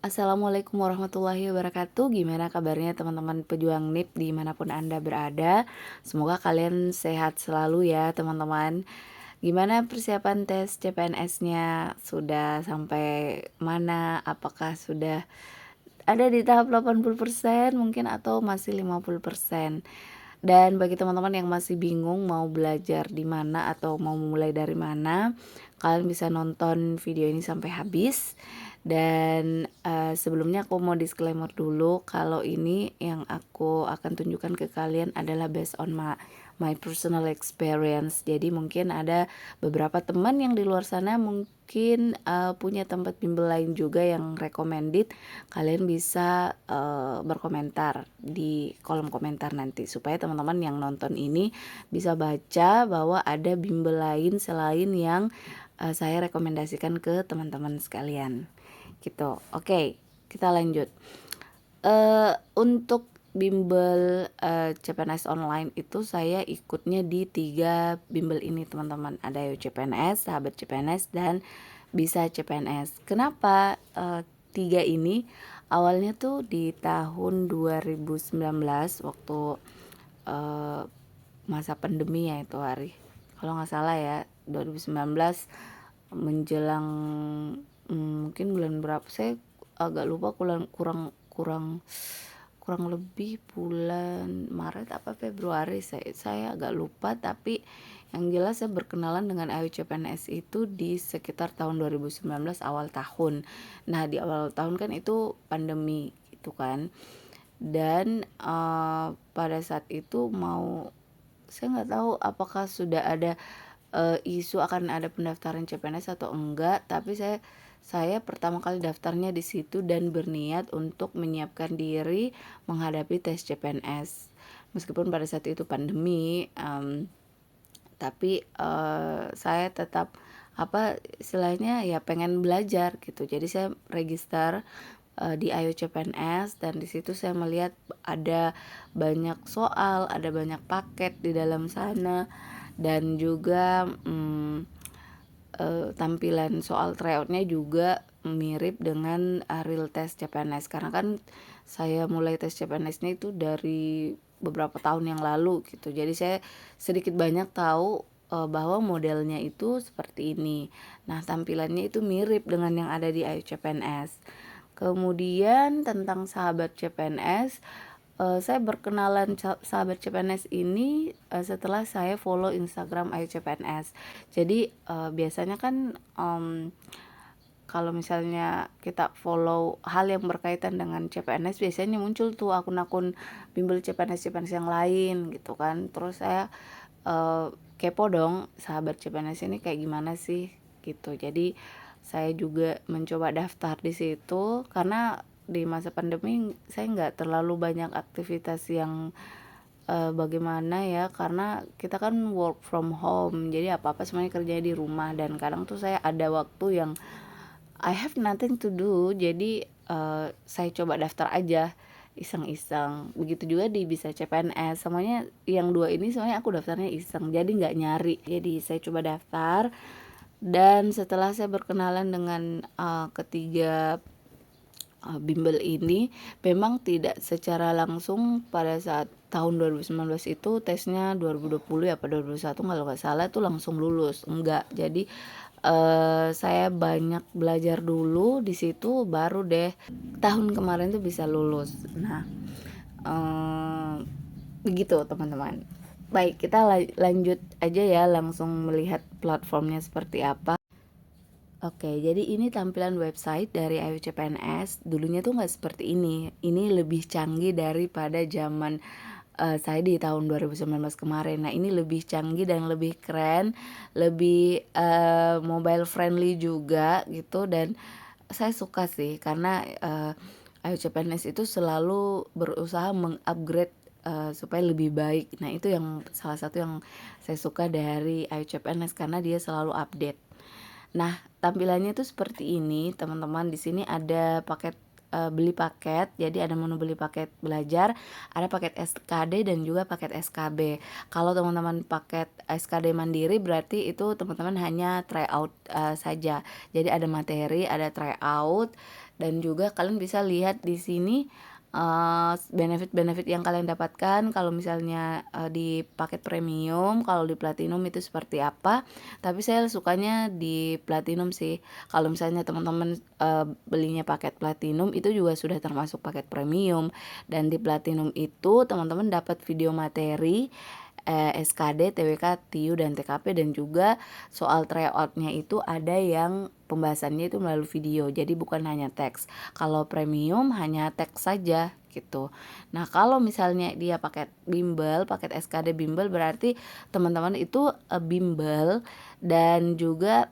Assalamualaikum warahmatullahi wabarakatuh. Gimana kabarnya teman-teman pejuang NIP dimanapun Anda berada? Semoga kalian sehat selalu ya teman-teman. Gimana persiapan tes CPNS-nya? Sudah sampai mana? Apakah sudah ada di tahap 80% mungkin atau masih 50%? Dan bagi teman-teman yang masih bingung mau belajar di mana atau mau mulai dari mana, kalian bisa nonton video ini sampai habis. Dan sebelumnya aku mau disclaimer dulu kalau ini yang aku akan tunjukkan ke kalian adalah based on my personal experience. Jadi mungkin ada beberapa teman yang di luar sana mungkin punya tempat bimbel lain juga yang recommended. Kalian bisa berkomentar di kolom komentar nanti supaya teman-teman yang nonton ini bisa baca bahwa ada bimbel lain selain yang saya rekomendasikan ke teman-teman sekalian gitu. Oke, kita lanjut. Untuk bimbel CPNS online itu saya ikutnya di 3 bimbel ini teman-teman. Ada Ayo CPNS, Sahabat CPNS, dan Bisa CPNS. Kenapa 3 ini? Awalnya tuh di tahun 2019 waktu masa pandemi ya itu hari. Kalau nggak salah ya 2019 menjelang mungkin bulan berapa saya agak lupa, kurang lebih bulan Maret apa Februari, saya agak lupa, tapi yang jelas saya berkenalan dengan Ayu CPNS itu di sekitar tahun 2019 awal tahun. Nah di awal tahun kan itu pandemi gitu kan, dan pada saat itu saya nggak tahu apakah sudah ada isu akan ada pendaftaran CPNS atau enggak, tapi saya pertama kali daftarnya di situ dan berniat untuk menyiapkan diri menghadapi tes CPNS. Meskipun pada saat itu pandemi, tapi saya tetap istilahnya ya pengen belajar gitu. Jadi saya register di Ayo CPNS, dan di situ saya melihat ada banyak soal, ada banyak paket di dalam sana, dan juga tampilan soal tryoutnya juga mirip dengan real test CPNS, karena kan saya mulai tes CPNS-nya itu dari beberapa tahun yang lalu gitu. Jadi saya sedikit banyak tahu bahwa modelnya itu seperti ini. Nah tampilannya itu mirip dengan yang ada di Ayo CPNS. Kemudian tentang Sahabat CPNS, saya berkenalan Sahabat CPNS ini setelah saya follow Instagram Ayu CPNS. Jadi biasanya kan kalau misalnya kita follow hal yang berkaitan dengan CPNS, biasanya muncul tuh akun-akun bimbel CPNS yang lain gitu kan. Terus saya kepo dong, Sahabat CPNS ini kayak gimana sih gitu. Jadi saya juga mencoba daftar di situ karena di masa pandemi saya nggak terlalu banyak aktivitas yang bagaimana ya, karena kita kan work from home, jadi apa-apa semuanya kerjanya di rumah, dan kadang tuh saya ada waktu yang I have nothing to do, jadi saya coba daftar aja iseng-iseng. Begitu juga di Bisa CPNS, semuanya yang 2 ini semuanya aku daftarnya iseng, jadi nggak nyari. Jadi saya coba daftar, dan setelah saya berkenalan dengan ketiga bimbel ini, memang tidak secara langsung pada saat tahun 2019 itu tesnya 2020 ya, pada 2021 kalau nggak salah itu langsung lulus, enggak. Jadi saya banyak belajar dulu di situ, baru deh tahun kemarin tuh bisa lulus. Nah begitu teman-teman. Baik, kita lanjut aja ya, langsung melihat platformnya seperti apa. Oke, jadi ini tampilan website dari Ayu CPNS. Dulunya tuh nggak seperti ini. Ini lebih canggih daripada zaman saya di tahun 2019 kemarin. Nah, ini lebih canggih dan lebih keren, lebih mobile friendly juga gitu. Dan saya suka sih karena Ayu CPNS itu selalu berusaha mengupgrade supaya lebih baik. Nah, itu yang salah satu yang saya suka dari Ayu CPNS, karena dia selalu update. Nah, tampilannya tuh seperti ini, teman-teman. Di sini ada paket beli paket. Jadi ada menu beli paket belajar, ada paket SKD dan juga paket SKB. Kalau teman-teman paket SKD mandiri berarti itu teman-teman hanya try out saja. Jadi ada materi, ada try out, dan juga kalian bisa lihat di sini benefit-benefit yang kalian dapatkan kalau misalnya di paket premium. Kalau di platinum itu seperti apa, tapi saya sukanya di platinum sih. Kalau misalnya teman-teman belinya paket platinum itu juga sudah termasuk paket premium, dan di platinum itu teman-teman dapat video materi SKD, TWK, TIU, dan TKP, dan juga soal tryout-nya itu ada yang pembahasannya itu melalui video, jadi bukan hanya teks. Kalau premium hanya teks saja gitu. Nah, kalau misalnya dia paket bimbel, paket SKD bimbel, berarti teman-teman itu bimbel, dan juga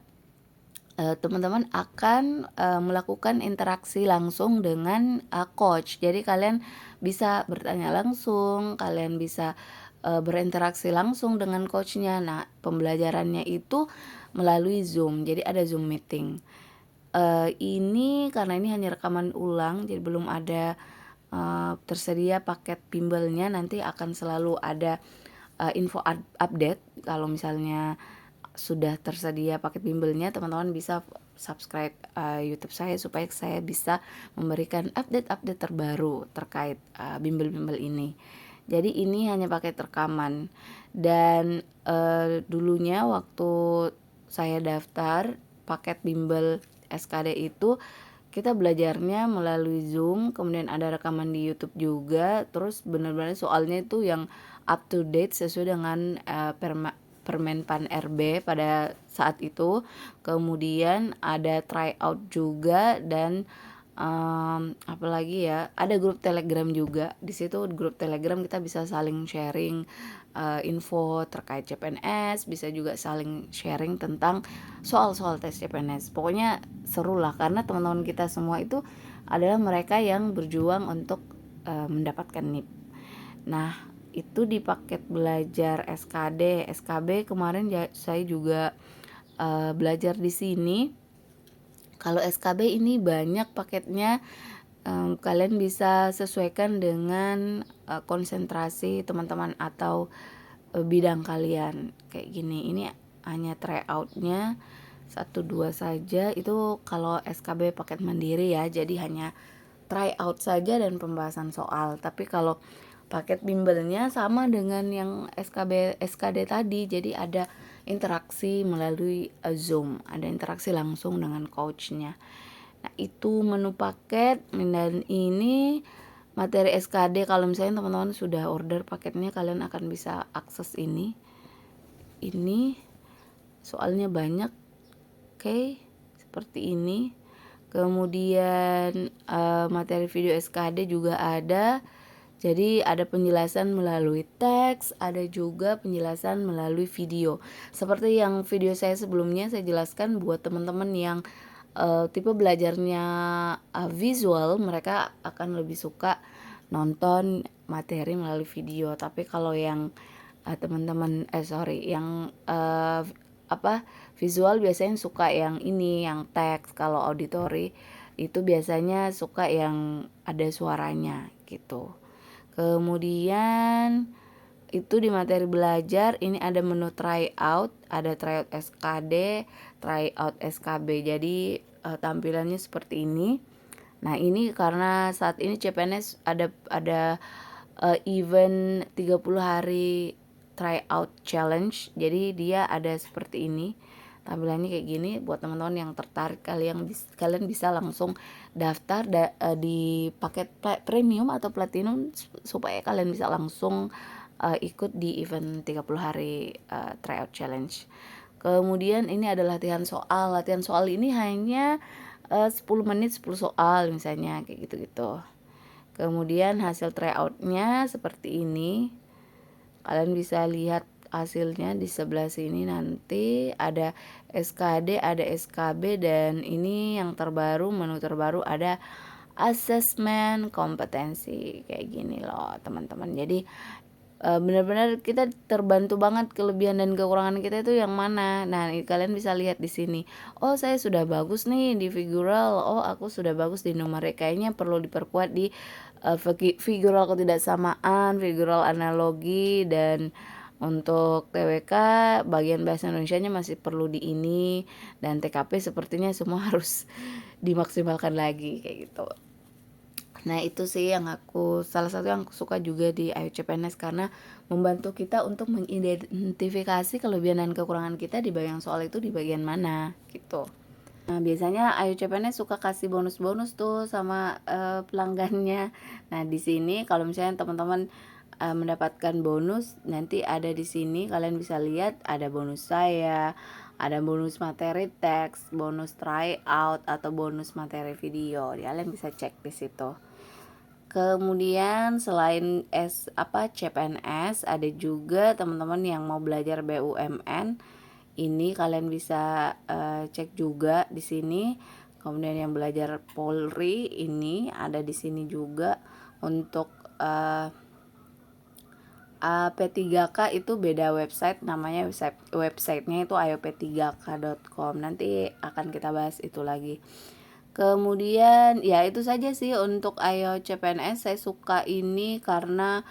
teman-teman akan melakukan interaksi langsung dengan coach. Jadi kalian bisa bertanya langsung, kalian bisa berinteraksi langsung dengan coachnya. Nah, pembelajarannya itu melalui Zoom. Jadi ada Zoom meeting. Ini karena ini hanya rekaman ulang, jadi belum ada tersedia paket bimbelnya. Nanti akan selalu ada info update. Kalau misalnya sudah tersedia paket bimbelnya, teman-teman bisa subscribe YouTube saya supaya saya bisa memberikan update-update terbaru terkait bimbel-bimbel ini. Jadi ini hanya paket rekaman, dan dulunya waktu saya daftar paket bimbel SKD itu kita belajarnya melalui Zoom, kemudian ada rekaman di YouTube juga, terus benar-benar soalnya itu yang up to date sesuai dengan Permenpan RB pada saat itu. Kemudian ada tryout juga, dan apalagi ya, ada grup Telegram juga. Di situ grup Telegram kita bisa saling sharing info terkait CPNS, bisa juga saling sharing tentang soal-soal tes CPNS. Pokoknya seru lah, karena teman-teman kita semua itu adalah mereka yang berjuang untuk mendapatkan NIP. Nah, itu di paket belajar SKD, SKB kemarin saya juga belajar di sini. Kalau SKB ini banyak paketnya, kalian bisa sesuaikan dengan konsentrasi teman-teman atau bidang kalian. Kayak gini, ini hanya tryoutnya 1-2 saja. Itu kalau SKB paket mandiri ya, jadi hanya tryout saja dan pembahasan soal. Tapi kalau paket bimbelnya sama dengan yang SKB SKD tadi, jadi ada interaksi melalui Zoom, ada interaksi langsung dengan coachnya. Nah, itu menu paket. Dan ini materi SKD. Kalau misalnya teman-teman sudah order paketnya, kalian akan bisa akses ini soalnya banyak. Oke, seperti ini. Kemudian materi video SKD juga ada. Jadi ada penjelasan melalui teks, ada juga penjelasan melalui video. Seperti yang video saya sebelumnya saya jelaskan, buat teman-teman yang tipe belajarnya visual, mereka akan lebih suka nonton materi melalui video. Tapi kalau yang teman-teman yang visual biasanya suka yang ini, yang teks. Kalau auditory itu biasanya suka yang ada suaranya gitu. Kemudian itu di materi belajar ini ada menu tryout, ada tryout SKD, tryout SKB. Jadi tampilannya seperti ini. Nah, ini karena saat ini CPNS ada event 30 hari tryout challenge. Jadi dia ada seperti ini. Tampilannya kayak gini. Buat teman-teman yang tertarik, kalian bisa langsung daftar di paket premium atau platinum supaya kalian bisa langsung ikut di event 30 hari tryout challenge. Kemudian ini adalah latihan soal. Latihan soal ini hanya 10 menit 10 soal misalnya, kayak gitu-gitu. Kemudian hasil tryoutnya seperti ini. Kalian bisa lihat hasilnya di sebelah sini. Nanti ada SKD, ada SKB, dan ini yang terbaru, menu terbaru ada asesmen kompetensi. Kayak gini loh teman-teman. Jadi benar-benar kita terbantu banget, kelebihan dan kekurangan kita itu yang mana. Nah, kalian bisa lihat di sini. Oh, saya sudah bagus nih di figural. Oh, aku sudah bagus di numerik. Kayaknya perlu diperkuat di figural ketidaksamaan, figural analogi, dan untuk TWK bagian bahasa Indonesianya masih perlu di ini, dan TKP sepertinya semua harus dimaksimalkan lagi kayak gitu. Nah, itu sih yang salah satu yang aku suka juga di Ayo CPNS, karena membantu kita untuk mengidentifikasi kelebihan dan kekurangan kita di bagian soal itu di bagian mana gitu. Nah, biasanya Ayo CPNS suka kasih bonus-bonus tuh sama pelanggannya. Nah, di sini kalau misalnya teman-teman mendapatkan bonus, nanti ada di sini kalian bisa lihat ada bonus saya, ada bonus materi teks, bonus tryout, atau bonus materi video. Kalian bisa cek di situ. Kemudian selain CPNS, ada juga teman-teman yang mau belajar BUMN. Ini kalian bisa cek juga di sini. Kemudian yang belajar Polri ini ada di sini juga. Untuk P3K itu beda website, namanya websitenya itu ayop3k.com. Nanti akan kita bahas itu lagi. Kemudian ya itu saja sih untuk Ayo CPNS. Saya suka ini karena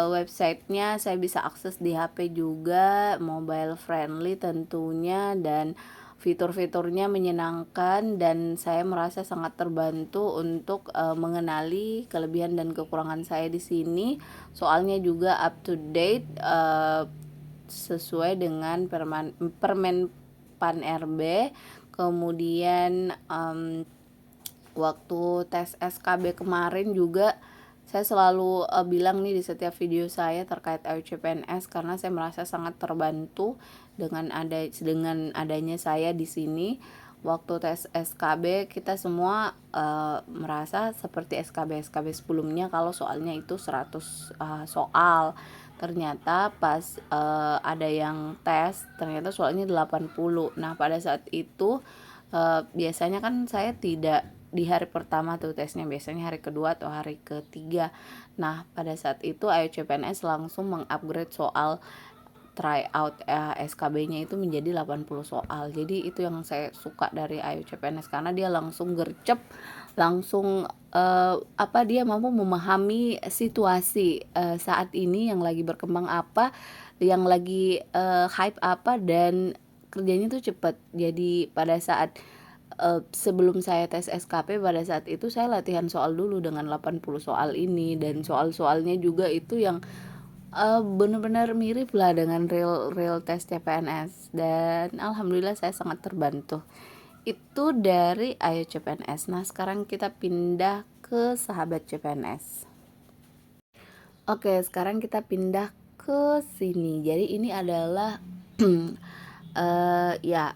websitenya saya bisa akses di HP juga, mobile friendly tentunya, dan fitur-fiturnya menyenangkan, dan saya merasa sangat terbantu untuk mengenali kelebihan dan kekurangan saya di sini. Soalnya juga up to date, sesuai dengan Permen Pan RB. Kemudian waktu tes SKB kemarin juga saya selalu bilang nih di setiap video saya terkait LCPNS, karena saya merasa sangat terbantu dengan adanya saya di sini. Waktu tes SKB kita semua merasa seperti SKB sebelumnya, kalau soalnya itu 100 soal. Ternyata pas ada yang tes, ternyata soalnya 80. Nah, pada saat itu biasanya kan saya tidak di hari pertama tuh tesnya, biasanya hari kedua atau hari ketiga. Nah, pada saat itu Ayo CPNS langsung mengupgrade soal tryout SKB-nya itu menjadi 80 soal. Jadi itu yang saya suka dari Ayo CPNS, karena dia langsung gercep, langsung dia mampu memahami situasi saat ini yang lagi berkembang apa, yang lagi hype apa, dan kerjanya tuh cepet. Jadi pada saat sebelum saya tes SKP, pada saat itu saya latihan soal dulu dengan 80 soal ini, dan soal-soalnya juga itu yang benar-benar mirip lah dengan real tes CPNS, dan alhamdulillah saya sangat terbantu. Itu dari Ayo CPNS. Nah, sekarang kita pindah ke Sahabat CPNS. Oke, sekarang kita pindah ke sini. Jadi ini adalah ya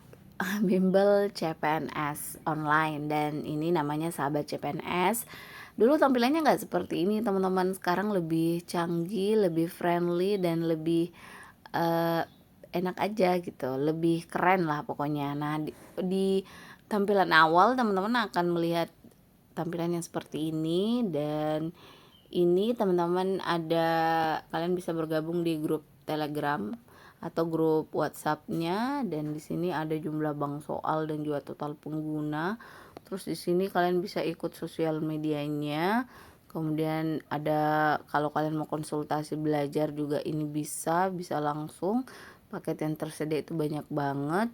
bimbel CPNS online, dan ini namanya Sahabat CPNS. Dulu tampilannya nggak seperti ini teman-teman, sekarang lebih canggih, lebih friendly, dan lebih enak aja gitu, lebih keren lah pokoknya. Nah, di tampilan awal teman-teman akan melihat tampilan yang seperti ini, dan ini teman-teman kalian bisa bergabung di grup Telegram atau grup WhatsApp-nya, dan di sini ada jumlah bank soal dan juga total pengguna. Terus di sini kalian bisa ikut sosial medianya. Kemudian ada, kalau kalian mau konsultasi belajar juga ini bisa langsung. Paket yang tersedia itu banyak banget,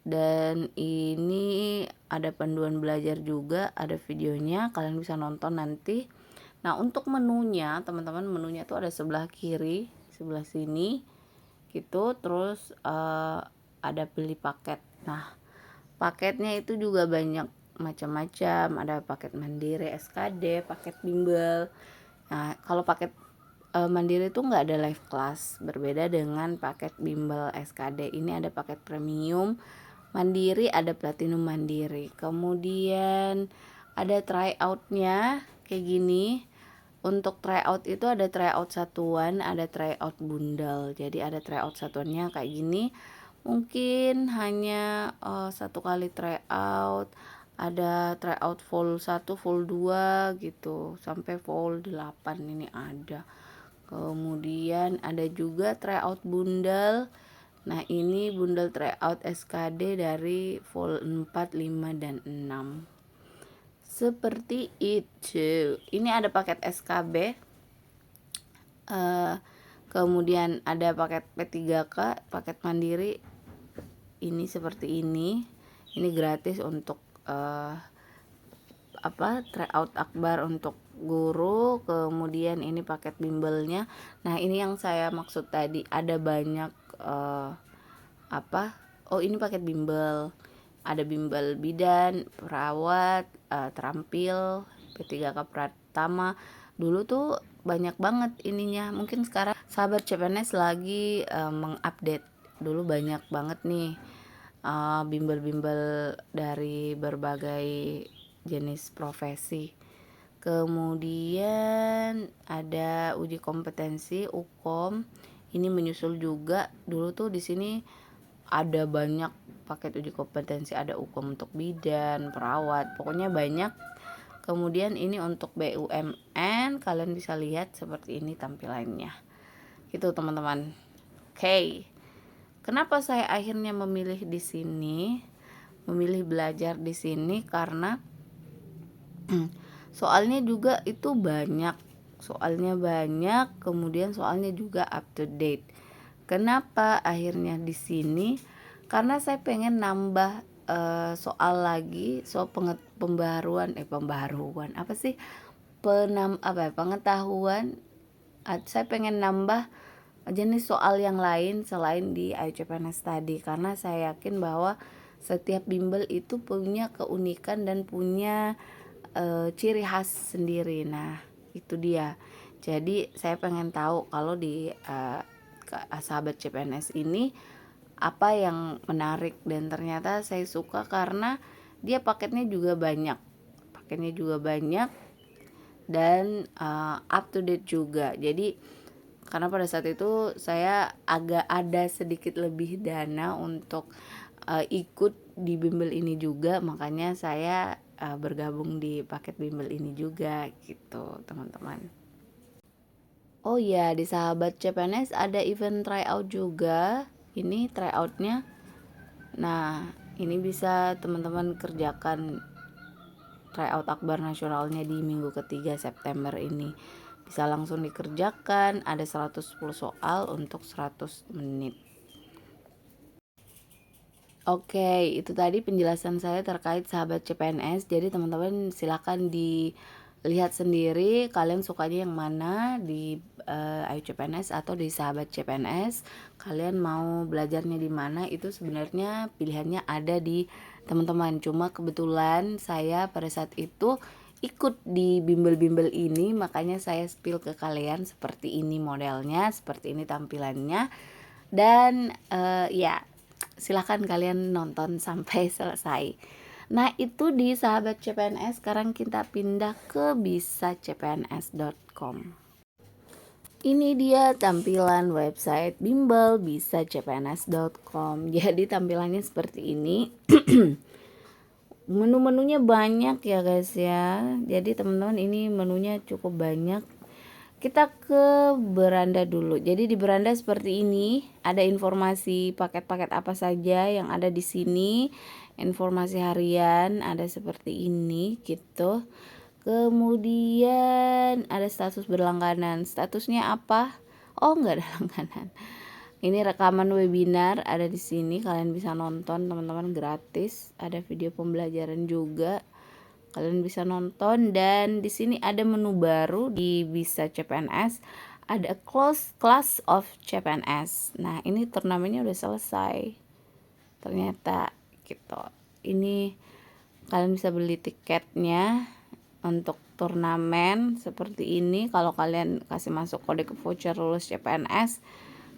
dan ini ada panduan belajar juga, ada videonya, kalian bisa nonton nanti. Nah, untuk menunya teman-teman, menunya tuh ada sebelah kiri, sebelah sini gitu. Terus ada pilih paket. Nah, paketnya itu juga banyak macam-macam, ada paket mandiri, SKD, paket bimbel. Nah, kalau paket mandiri itu nggak ada live class, berbeda dengan paket bimbel SKD. Ini ada paket premium mandiri, ada platinum mandiri. Kemudian ada tryoutnya kayak gini. Untuk tryout itu ada tryout satuan, ada tryout bundle. Jadi ada tryout satuannya kayak gini, mungkin hanya satu kali tryout. Ada tryout full 1, full 2 gitu, sampai full 8 ini ada. Kemudian ada juga tryout bundle. Nah, ini bundle tryout SKD dari vol 4, 5, dan 6. Seperti itu. Ini ada paket SKB. Kemudian ada paket P3K, paket mandiri. Ini seperti ini. Ini gratis untuk tryout akbar untuk guru. Kemudian ini paket bimbelnya. Nah, ini yang saya maksud tadi, ada banyak ini paket bimbel. Ada bimbel bidan, perawat, terampil, P3K Pratama. Dulu tuh banyak banget ininya. Mungkin sekarang sahabat CPNS lagi mengupdate. Dulu banyak banget nih bimbel-bimbel dari berbagai jenis profesi. Kemudian ada uji kompetensi UKOM. Ini menyusul juga. Dulu tuh di sini ada banyak paket uji kompetensi, ada UKOM untuk bidan, perawat, pokoknya banyak. Kemudian ini untuk BUMN, kalian bisa lihat seperti ini tampilannya. Itu teman-teman. Oke. Kenapa saya akhirnya memilih di sini? Memilih belajar di sini karena soalnya juga itu banyak. Soalnya banyak, kemudian soalnya juga up to date. Kenapa akhirnya di sini? Karena saya pengen nambah soal lagi, soal pembaharuan apa sih? Pengetahuan. Saya pengen nambah jenis soal yang lain selain di IUCPNS tadi, karena saya yakin bahwa setiap bimbel itu punya keunikan dan punya ciri khas sendiri. Nah, itu dia. Jadi saya pengen tahu kalau di sahabat CPNS ini apa yang menarik, dan ternyata saya suka karena dia paketnya juga banyak. Dan up to date juga. Jadi karena pada saat itu saya agak ada sedikit lebih dana untuk ikut di bimbel ini juga, makanya saya bergabung di paket bimbel ini juga gitu teman-teman. Oh ya, di sahabat CPNS ada event tryout juga. Ini tryoutnya. Nah, ini bisa teman-teman kerjakan tryout akbar nasionalnya di minggu ketiga September ini. Bisa langsung dikerjakan, ada 110 soal untuk 100 menit. Oke, itu tadi penjelasan saya terkait sahabat CPNS. Jadi teman-teman silakan dilihat sendiri kalian sukanya yang mana, di Ayu CPNS atau di sahabat CPNS. Kalian mau belajarnya di mana, itu sebenarnya pilihannya ada di teman-teman. Cuma kebetulan saya pada saat itu ikut di bimbel-bimbel ini, makanya saya spill ke kalian seperti ini modelnya, seperti ini tampilannya. Dan ya, silahkan kalian nonton sampai selesai. Nah, itu di sahabat CPNS. Sekarang kita pindah ke bisacpns.com. Ini dia tampilan website bimbel bisacpns.com. Jadi tampilannya seperti ini. Menu-menunya banyak ya guys ya. Jadi teman-teman, ini menunya cukup banyak. Kita ke beranda dulu. Jadi di beranda seperti ini, ada informasi paket-paket apa saja yang ada di sini. Informasi harian ada seperti ini gitu. Kemudian ada status berlangganan. Statusnya apa? Oh, enggak ada langganan. Ini rekaman webinar ada di sini, kalian bisa nonton teman-teman, gratis. Ada video pembelajaran juga, kalian bisa nonton. Dan di sini ada menu baru di Bisa CPNS, ada Class of CPNS. Nah, ini turnamennya udah selesai ternyata gitu. Ini kalian bisa beli tiketnya untuk turnamen seperti ini. Kalau kalian kasih masuk kode ke voucher lulus CPNS,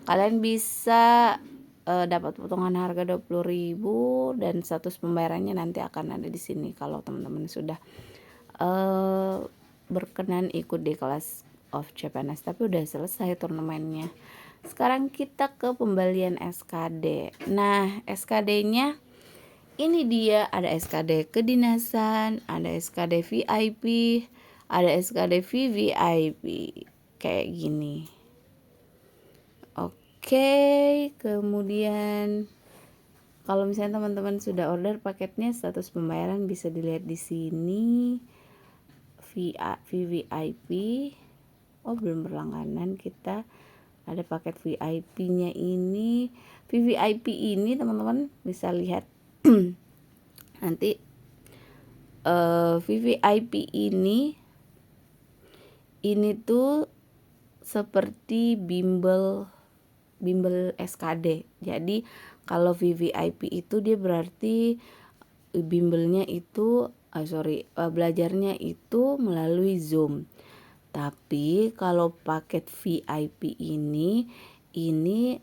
kalian bisa dapat potongan harga 20.000 dan status pembayarannya nanti akan ada di sini kalau teman-teman sudah berkenan ikut di kelas of CPNS. Tapi udah selesai turnamennya. Sekarang kita ke pembelian SKD. Nah, SKD-nya ini dia, ada SKD kedinasan, ada SKD VIP, ada SKD VVIP kayak gini. kemudian kalau misalnya teman-teman sudah order paketnya, status pembayaran bisa dilihat di sini. VVIP. Oh, belum berlangganan, kita ada paket VIP-nya ini. VVIP ini teman-teman bisa lihat nanti VVIP ini tuh seperti bimbel SKD. Jadi kalau VVIP itu dia berarti bimbelnya itu belajarnya itu melalui Zoom. Tapi kalau paket VIP ini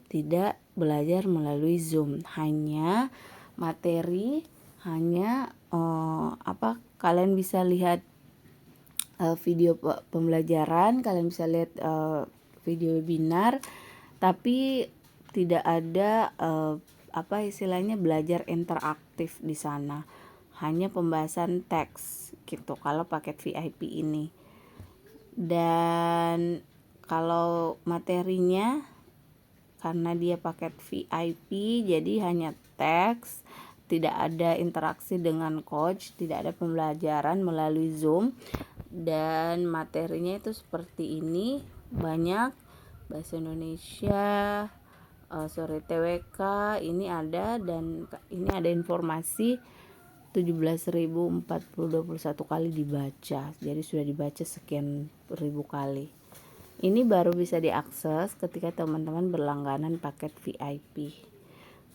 tidak belajar melalui Zoom, hanya materi, kalian bisa lihat video pembelajaran, kalian bisa lihat video webinar, tapi tidak ada istilahnya belajar interaktif di sana, hanya pembahasan teks gitu kalau paket VIP ini. Dan kalau materinya karena dia paket VIP jadi hanya teks, tidak ada interaksi dengan coach, tidak ada pembelajaran melalui Zoom, dan materinya itu seperti ini, banyak bahasa Indonesia, TWK ini ada, dan ini ada informasi 17.041 kali dibaca, jadi sudah dibaca sekian ribu kali. Ini baru bisa diakses ketika teman-teman berlangganan paket VIP.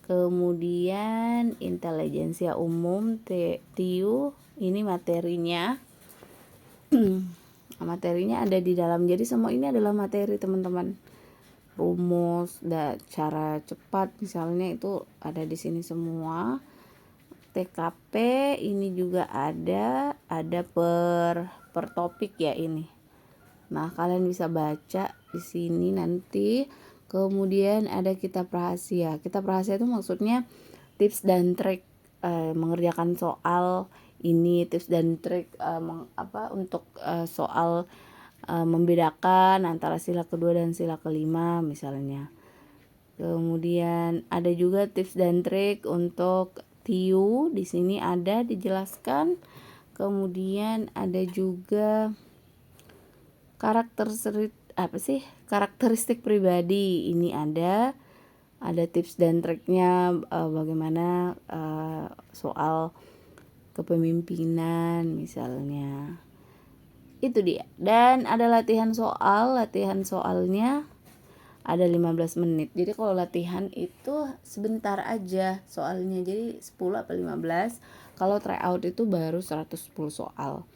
Kemudian intelijensia umum TIU, ini materinya materinya ada di dalam, jadi semua ini adalah materi teman-teman. Rumus dan cara cepat misalnya itu ada di sini semua. TKP ini juga ada per topik ya ini. Nah, kalian bisa baca di sini nanti. Kemudian ada kitab rahasia. Kitab rahasia itu maksudnya tips dan trik mengerjakan soal ini, tips dan trik untuk soal membedakan antara sila kedua dan sila kelima misalnya. Kemudian ada juga tips dan trik untuk TIU, di sini ada dijelaskan. Kemudian ada juga karakteristik pribadi, ini ada tips dan triknya bagaimana soal kepemimpinan misalnya. Itu dia. Dan ada latihan soalnya ada 15 menit. Jadi kalau latihan itu sebentar aja soalnya, jadi 10 atau 15. Kalau tryout itu baru 110 soal.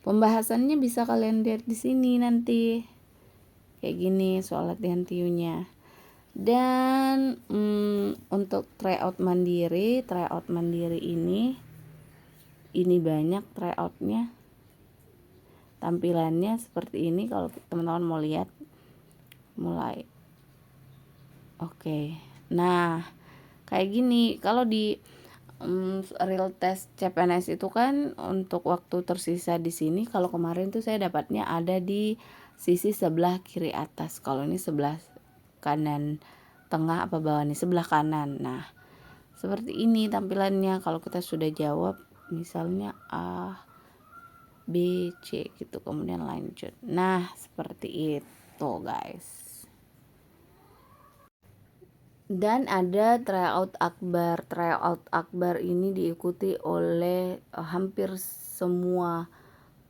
Pembahasannya bisa kalian lihat di sini nanti. Kayak gini soal latihan TIU-nya. Dan untuk tryout mandiri ini banyak tryoutnya. Tampilannya seperti ini kalau teman-teman mau lihat. Mulai. Oke. Nah, kayak gini. Kalau di real test CPNS itu kan untuk waktu tersisa di sini, kalau kemarin tuh saya dapatnya ada di sisi sebelah kiri atas. Kalau ini sebelah kanan tengah apa bawah nih? Sebelah kanan. Nah, seperti ini tampilannya kalau kita sudah jawab misalnya A, B, C gitu, kemudian lanjut. Nah, seperti itu, guys. Dan ada tryout akbar. Tryout akbar ini diikuti oleh hampir semua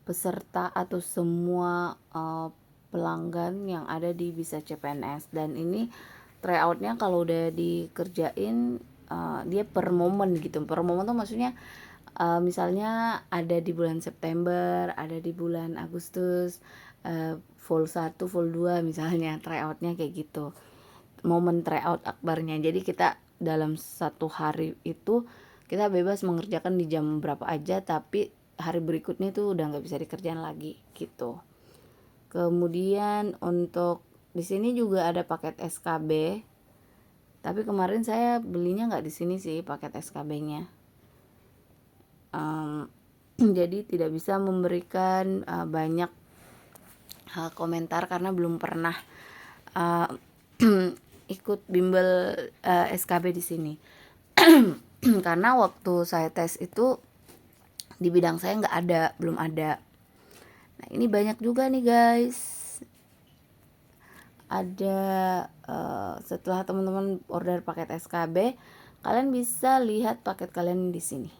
peserta atau semua pelanggan yang ada di Bisa CPNS. Dan ini tryoutnya kalau udah dikerjain dia per momen gitu. Per momen tuh maksudnya misalnya ada di bulan September, ada di bulan Agustus, full 1, full 2 misalnya tryoutnya kayak gitu. Momen tryout akbarnya. Jadi kita dalam satu hari itu kita bebas mengerjakan di jam berapa aja, tapi hari berikutnya itu udah nggak bisa dikerjain lagi gitu. Kemudian untuk di sini juga ada paket SKB, tapi kemarin saya belinya nggak di sini sih paket SKB-nya. Jadi tidak bisa memberikan banyak komentar karena belum pernah ikut bimbel SKB di sini. Karena waktu saya tes itu di bidang saya belum ada. Nah, ini banyak juga nih guys. Ada setelah teman-teman order paket SKB, kalian bisa lihat paket kalian di sini.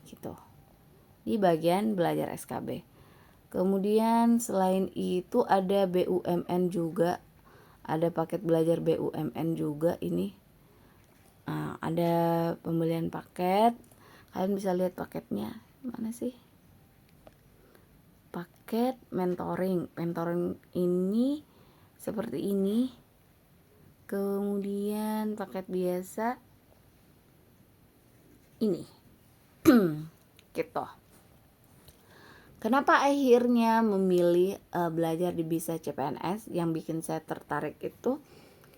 Gitu. Di bagian belajar SKB. Kemudian selain itu ada BUMN juga. Ada paket belajar BUMN juga ini. Nah, ada pembelian paket. Kalian bisa lihat paketnya. Mana sih? Paket mentoring. Mentoring ini seperti ini. Kemudian paket biasa ini. Gitu. Kenapa akhirnya memilih belajar di Bisa CPNS? Yang bikin saya tertarik itu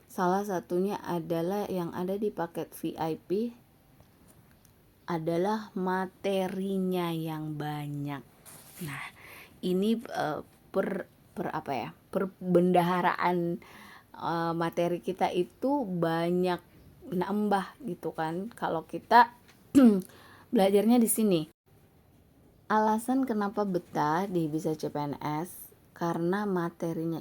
salah satunya adalah yang ada di paket VIP adalah materinya yang banyak. Nah, ini perbendaharaan materi kita itu banyak nambah gitu kan kalau kita belajarnya di sini. Alasan kenapa betah di Bisa CPNS karena materinya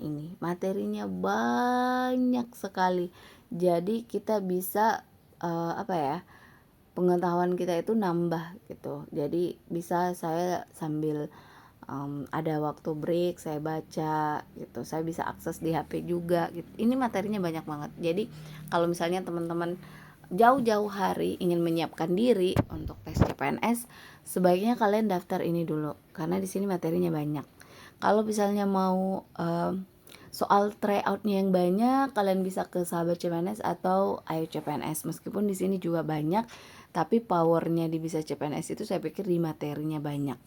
banyak sekali. Jadi kita bisa pengetahuan kita itu nambah gitu. Jadi bisa saya sambil ada waktu break saya baca gitu. Saya bisa akses di HP juga gitu. Ini materinya banyak banget. Jadi kalau misalnya teman-teman jauh-jauh hari ingin menyiapkan diri untuk tes CPNS, sebaiknya kalian daftar ini dulu karena di sini materinya banyak. Kalau misalnya mau soal tryoutnya yang banyak, kalian bisa ke Sahabat CPNS atau Ayo CPNS. Meskipun di sini juga banyak, tapi powernya di Bisa CPNS itu saya pikir di materinya banyak.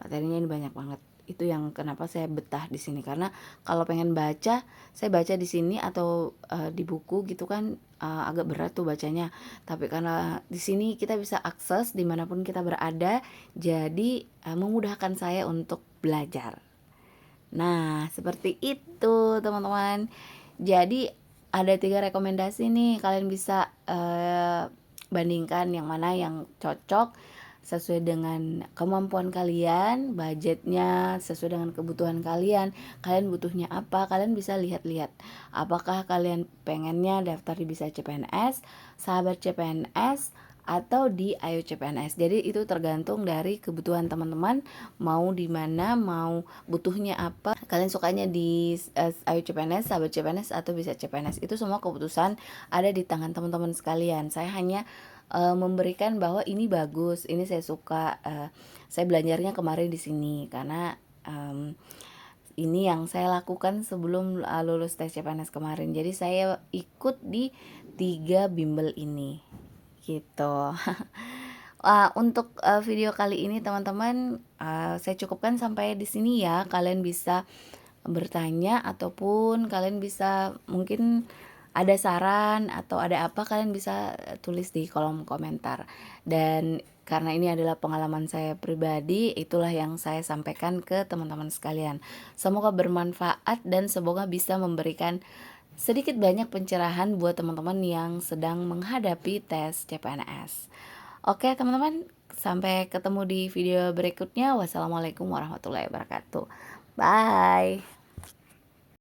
Materinya ini banyak banget. Itu yang kenapa saya betah di sini, karena kalau pengen baca, saya baca di sini atau di buku gitu kan agak berat tuh bacanya. Tapi karena di sini kita bisa akses dimanapun kita berada, jadi memudahkan saya untuk belajar. Nah, seperti itu teman-teman. Jadi ada 3 rekomendasi nih, kalian bisa bandingkan yang mana yang cocok sesuai dengan kemampuan kalian, budgetnya sesuai dengan kebutuhan kalian. Kalian butuhnya apa? Kalian bisa lihat-lihat. Apakah kalian pengennya daftar di Bisa CPNS, Sahabat CPNS, atau di Ayo CPNS. Jadi itu tergantung dari kebutuhan teman-teman, mau di mana, mau butuhnya apa. Kalian sukanya di Ayo CPNS, Sahabat CPNS, atau Bisa CPNS. Itu semua keputusan ada di tangan teman-teman sekalian. Saya hanya memberikan bahwa ini bagus, ini saya suka, saya belajarnya kemarin di sini karena ini yang saya lakukan sebelum lulus tes CPNS kemarin. Jadi saya ikut di 3 bimbel ini gitu. Untuk video kali ini teman-teman, saya cukupkan sampai di sini ya. Kalian bisa bertanya ataupun kalian bisa mungkin ada saran atau ada apa, kalian bisa tulis di kolom komentar. Dan karena ini adalah pengalaman saya pribadi, itulah yang saya sampaikan ke teman-teman sekalian. Semoga bermanfaat dan semoga bisa memberikan sedikit banyak pencerahan buat teman-teman yang sedang menghadapi tes CPNS. Oke teman-teman, sampai ketemu di video berikutnya. Wassalamualaikum warahmatullahi wabarakatuh. Bye.